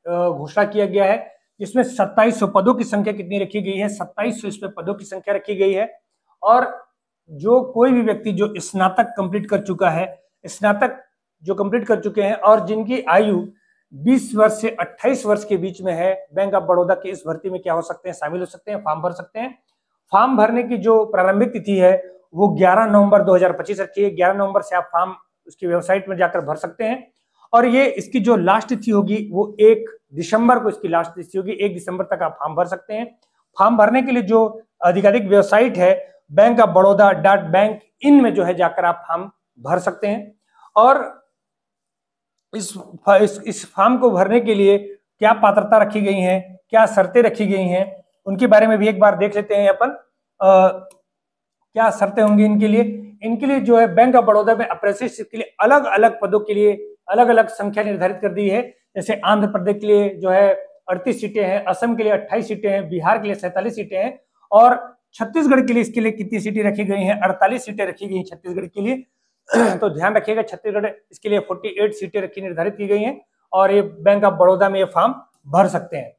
घोषणा किया गया है, जिसमें 2700 पदों की संख्या कितनी रखी गई है, 2700 इसमें पदों की संख्या रखी गई है। और जो कोई भी व्यक्ति जो स्नातक कंप्लीट कर चुका है, स्नातक जो कंप्लीट कर चुके हैं और जिनकी आयु 20 वर्ष से 28 वर्ष के बीच में है, बैंक ऑफ बड़ौदा की इस भर्ती में क्या हो सकते हैं, शामिल हो सकते हैं, फॉर्म भर सकते हैं। फॉर्म भरने की जो प्रारंभिक तिथि है वो 11 नवंबर 2025 रखी है। 11 नवंबर से आप फॉर्म उसकी वेबसाइट में जाकर भर सकते हैं। और ये इसकी जो लास्ट तिथि होगी वो 1 दिसंबर को इसकी लास्ट तिथि होगी। 1 दिसंबर तक आप फॉर्म भर सकते हैं। फॉर्म भरने के लिए जो आधिकारिक वेबसाइट है बैंक ऑफ बड़ौदा.बैंक इन में जो है जाकर आप फॉर्म भर सकते हैं। और इस फॉर्म को भरने के लिए क्या पात्रता रखी गई है, क्या शर्तें रखी गई हैं, उनके बारे में भी एक बार देख लेते हैं अपन। क्या शर्तें होंगी इनके लिए जो है बैंक ऑफ बड़ौदा में अप्रेंटिसशिप के लिए अलग अलग पदों के लिए अलग अलग संख्या निर्धारित कर दी है। जैसे आंध्र प्रदेश के लिए जो है 38 सीटें हैं, असम के लिए 28 सीटें हैं, बिहार के लिए 47 सीटें हैं और छत्तीसगढ़ के लिए इसके लिए कितनी सीटें रखी गई हैं, 48 सीटें रखी गई हैं छत्तीसगढ़ के लिए। तो ध्यान रखिएगा, छत्तीसगढ़ इसके लिए 48 सीटें रखी निर्धारित की गई हैं और ये बैंक ऑफ बड़ौदा में ये फॉर्म भर सकते हैं।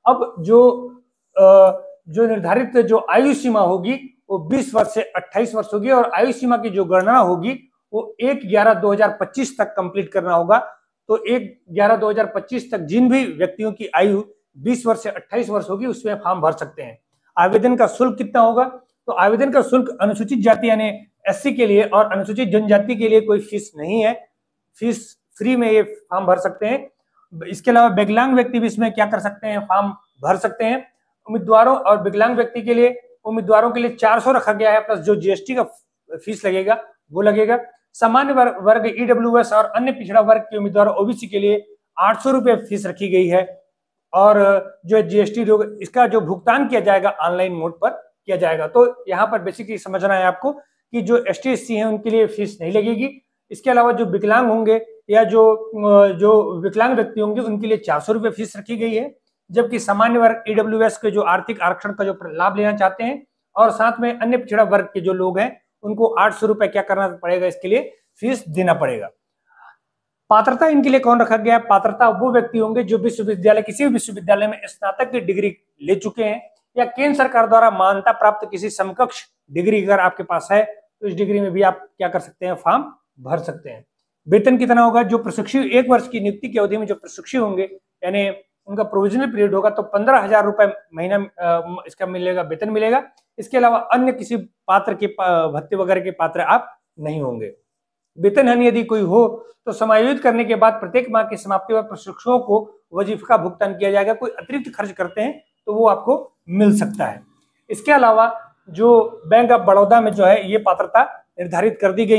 अब जो निर्धारित जो आयु सीमा होगी वो 20 वर्ष से 28 वर्ष होगी और आयु सीमा की जो गणना होगी वो 1/11/2025 तक कंप्लीट करना होगा। तो 1/11/2025 तक जिन भी व्यक्तियों की आयु 20 वर्ष से 28 वर्ष होगी उसमें फॉर्म भर सकते हैं। आवेदन का शुल्क कितना होगा, तो आवेदन का शुल्क अनुसूचित जाति यानी एससी के लिए और अनुसूचित जनजाति के लिए कोई फीस नहीं है, फीस फ्री में ये फॉर्म भर सकते हैं। इसके अलावा विकलांग व्यक्ति भी इसमें क्या कर सकते हैं, फॉर्म भर सकते हैं। उम्मीदवारों और विकलांग व्यक्ति के लिए उम्मीदवारों के लिए 400 रखा गया है, प्लस जो जीएसटी का फीस लगेगा वो लगेगा। सामान्य वर्ग ईडब्ल्यूएस और अन्य पिछड़ा वर्ग के उम्मीदवार ओबीसी के लिए 800 रुपये फीस रखी गई है और जो जीएसटी इसका जो भुगतान किया जाएगा ऑनलाइन मोड पर किया जाएगा। तो यहाँ पर बेसिकली समझना है आपको कि जो एसटी एससी हैं उनके लिए फीस नहीं लगेगी। इसके अलावा जो विकलांग होंगे या जो विकलांग व्यक्ति होंगे उनके लिए 400 रुपये फीस रखी गई है, जबकि सामान्य वर्ग ईडब्ल्यूएस के जो आर्थिक आरक्षण का जो लाभ लेना चाहते हैं और साथ में अन्य पिछड़ा वर्ग के जो लोग हैं उनको 800 रुपये क्या करना पड़ेगा, इसके लिए फीस देना पड़ेगा। पात्रता इनके लिए कौन रखा गया है, पात्रता वो व्यक्ति होंगे जो विश्वविद्यालय किसी भी विश्वविद्यालय में स्नातक की डिग्री ले चुके हैं या केंद्र सरकार द्वारा मान्यता प्राप्त किसी समकक्ष डिग्री अगर आपके पास है तो इस डिग्री में भी आप क्या कर सकते हैं, फॉर्म भर सकते हैं। वेतन कितना होगा, जो प्रशिक्षु 1 वर्ष की नियुक्ति की अवधि में जो प्रशिक्षु होंगे यानी उनका प्रोविजनल पीरियड होगा तो 15,000 रुपए महीना इसका मिलेगा, वेतन मिलेगा। इसके अलावा अन्य किसी पात्र के भत्ते वगैरह के पात्र आप नहीं होंगे। वेतन हानि यदि कोई हो तो समायोजित करने के बाद प्रत्येक माह की समाप्ति पर प्रशिक्षुओं को वजीफे का भुगतान किया जाएगा। कोई अतिरिक्त खर्च करते हैं तो वो आपको मिल सकता है। इसके अलावा जो बैंक ऑफ बड़ौदा में जो है ये पात्रता निर्धारित कर दी गई है।